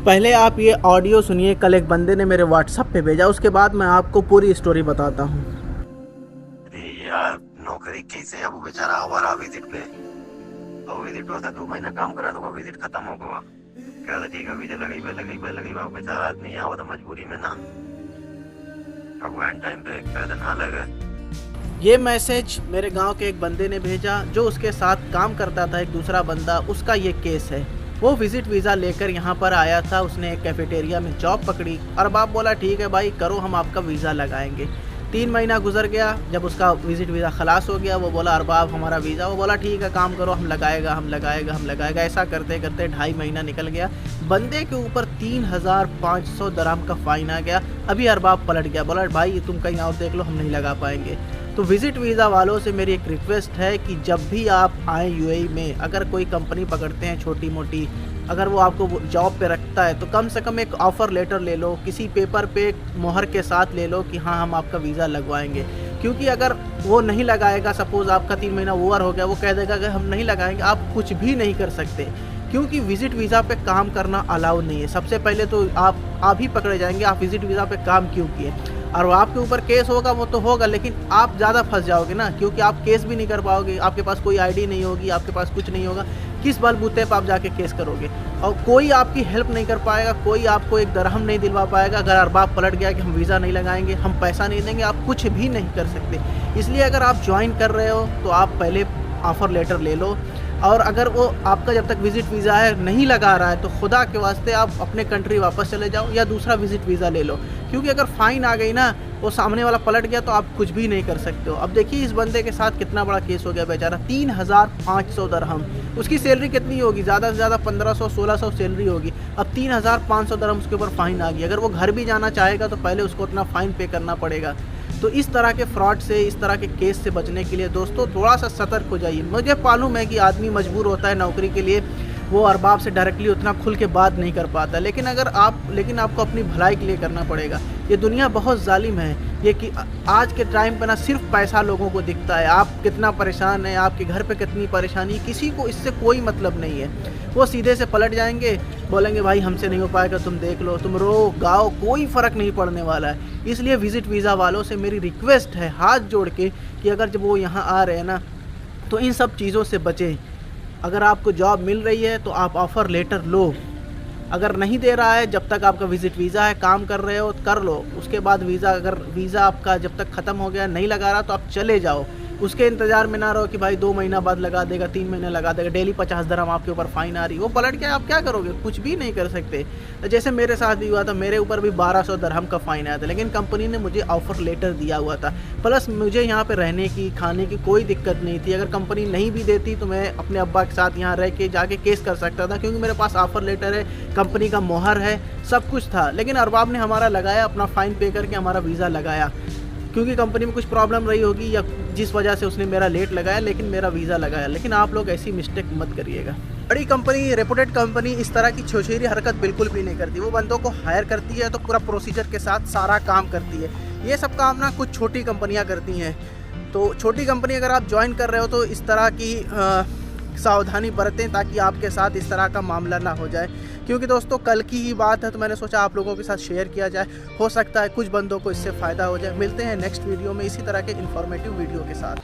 पहले आप ये ऑडियो सुनिए, कल एक बंदे ने मेरे व्हाट्सएप पे भेजा, उसके बाद मैं आपको पूरी स्टोरी बताता हूँ। अरे यार नौकरी कैसे अब बेचारा हमारा विजिट पे और विजिट होता 2 महीना काम करा तो विजिट खत्म हो गया। क्या था ठीक है विजिट लगी बेचारा आदमी यहाँ होता मजबूरी में ना भगवान टाइम पे क्या ना लगे। ये मैसेज मेरे गांव के एक बंदे ने भेजा जो उसके साथ काम करता था, एक दूसरा बंदा, उसका ये केस है। वो विजिट वीज़ा लेकर यहाँ पर आया था, उसने एक कैफेटेरिया में जॉब पकड़ी और बाप बोला ठीक है भाई करो, हम आपका वीज़ा लगाएंगे। 3 महीना गुजर गया, जब उसका विजिट वीज़ा खलास हो गया वो बोला अरबाब हमारा वीज़ा, वो बोला ठीक है काम करो, हम लगाएगा। ऐसा करते करते 2.5 महीना निकल गया। बंदे के ऊपर 3,500 दरहम का फ़ाइन आ गया। अभी अरबाब पलट गया, बोला भाई तुम कहीं और देख लो, हम नहीं लगा पाएंगे। तो विजिट वीज़ा वालों से मेरी एक रिक्वेस्ट है कि जब भी आप आएँ यूएई में, अगर कोई कंपनी पकड़ते हैं छोटी मोटी, अगर वो आपको जॉब पे रखता है तो कम से कम एक ऑफ़र लेटर ले लो, किसी पेपर पे मोहर के साथ ले लो कि हाँ हम आपका वीज़ा लगवाएंगे। क्योंकि अगर वो नहीं लगाएगा, सपोज़ आपका 3 महीना ओवर हो गया, वो कह देगा कि हम नहीं लगाएंगे, आप कुछ भी नहीं कर सकते। क्योंकि विजिट वीज़ा पे काम करना अलाउ नहीं है। सबसे पहले तो आप ही पकड़े जाएंगे, आप विजिट वीज़ा पे काम क्यों किए, और आपके ऊपर केस होगा वो तो होगा, लेकिन आप ज़्यादा फंस जाओगे ना, क्योंकि आप केस भी नहीं कर पाओगे, आपके पास कोई आईडी नहीं होगी, आपके पास कुछ नहीं होगा, किस बलबूते पर आप जाके केस करोगे, और कोई आपकी हेल्प नहीं कर पाएगा, कोई आपको एक दरहम नहीं दिलवा पाएगा। अगर अरबाब पलट गया कि हम वीज़ा नहीं लगाएंगे, हम पैसा नहीं देंगे, आप कुछ भी नहीं कर सकते। इसलिए अगर आप ज्वाइन कर रहे हो तो आप पहले ऑफ़र लेटर ले लो, और अगर वो आपका जब तक विजिट वीज़ा है नहीं लगा रहा है तो खुदा के वास्ते आप अपने कंट्री वापस चले जाओ या दूसरा विजिट वीज़ा ले लो। क्योंकि अगर फ़ाइन आ गई ना, वो सामने वाला पलट गया तो आप कुछ भी नहीं कर सकते हो। अब देखिए इस बंदे के साथ कितना बड़ा केस हो गया, बेचारा 3,500 दरहम। उसकी सैलरी कितनी होगी, ज़्यादा से ज़्यादा 1500-1600 सैलरी होगी। अब 3,500 दरहम उसके ऊपर फ़ाइन आ गई। अगर वो घर भी जाना चाहेगा तो पहले उसको उतना फ़ाइन पे करना पड़ेगा। तो इस तरह के फ्रॉड से, इस तरह के केस से बचने के लिए दोस्तों थोड़ा सा सतर्क हो जाइए। मुझे मालूम है कि आदमी मजबूर होता है नौकरी के लिए, वो अरबाब से डायरेक्टली उतना खुल के बात नहीं कर पाता, लेकिन आपको अपनी भलाई के लिए करना पड़ेगा। ये दुनिया बहुत जालिम है, ये कि आज के टाइम पे ना सिर्फ पैसा लोगों को दिखता है। आप कितना परेशान हैं, आपके घर पे कितनी परेशानी, किसी को इससे कोई मतलब नहीं है। वो सीधे से पलट जाएंगे, बोलेंगे भाई हमसे नहीं हो पाएगा, तुम देख लो, तुम रो गाओ, कोई फ़र्क नहीं पड़ने वाला है। इसलिए विजिट वीज़ा वालों से मेरी रिक्वेस्ट है हाथ जोड़ के कि अगर जब वो यहाँ आ रहे हैं ना तो इन सब चीज़ों से बचें। अगर आपको जॉब मिल रही है तो आप ऑफ़र लेटर लो, अगर नहीं दे रहा है, जब तक आपका विजिट वीज़ा है, काम कर रहे हो कर लो। उसके बाद अगर वीज़ा आपका जब तक ख़त्म हो गया, नहीं लगा रहा तो आप चले जाओ। उसके इंतज़ार में ना रहो कि भाई 2 महीना बाद लगा देगा, 3 महीने लगा देगा, डेली 50 दरहम आपके ऊपर फ़ाइन आ रही, वो पलट के आप क्या करोगे, कुछ भी नहीं कर सकते। जैसे मेरे साथ भी हुआ था, मेरे ऊपर भी 1200 दरहम का फ़ाइन आया था, लेकिन कंपनी ने मुझे ऑफ़र लेटर दिया हुआ था, प्लस मुझे यहाँ पे रहने की, खाने की कोई दिक्कत नहीं थी। अगर कंपनी नहीं भी देती तो मैं अपने अब्बा के साथ यहाँ रह के जाके केस कर सकता था, क्योंकि मेरे पास ऑफ़र लेटर है, कंपनी का मोहर है, सब कुछ था। लेकिन अरबाब ने हमारा लगाया, अपना फ़ाइन पे करके हमारा वीज़ा लगाया, क्योंकि कंपनी में कुछ प्रॉब्लम रही होगी या जिस वजह से उसने मेरा लेट लगाया, लेकिन मेरा वीज़ा लगाया। लेकिन आप लोग ऐसी मिस्टेक मत करिएगा। बड़ी कंपनी, रेपुटेड कंपनी इस तरह की छोछेरी हरकत बिल्कुल भी नहीं करती। वो बंदों को हायर करती है तो पूरा प्रोसीजर के साथ सारा काम करती है। ये सब काम ना कुछ छोटी कंपनियां करती हैं। तो छोटी कंपनी अगर आप ज्वाइन कर रहे हो तो इस तरह की सावधानी बरतें ताकि आपके साथ इस तरह का मामला ना हो जाए। क्योंकि दोस्तों कल की ही बात है तो मैंने सोचा आप लोगों के साथ शेयर किया जाए, हो सकता है कुछ बंदों को इससे फ़ायदा हो जाए। मिलते हैं नेक्स्ट वीडियो में इसी तरह के इन्फॉर्मेटिव वीडियो के साथ।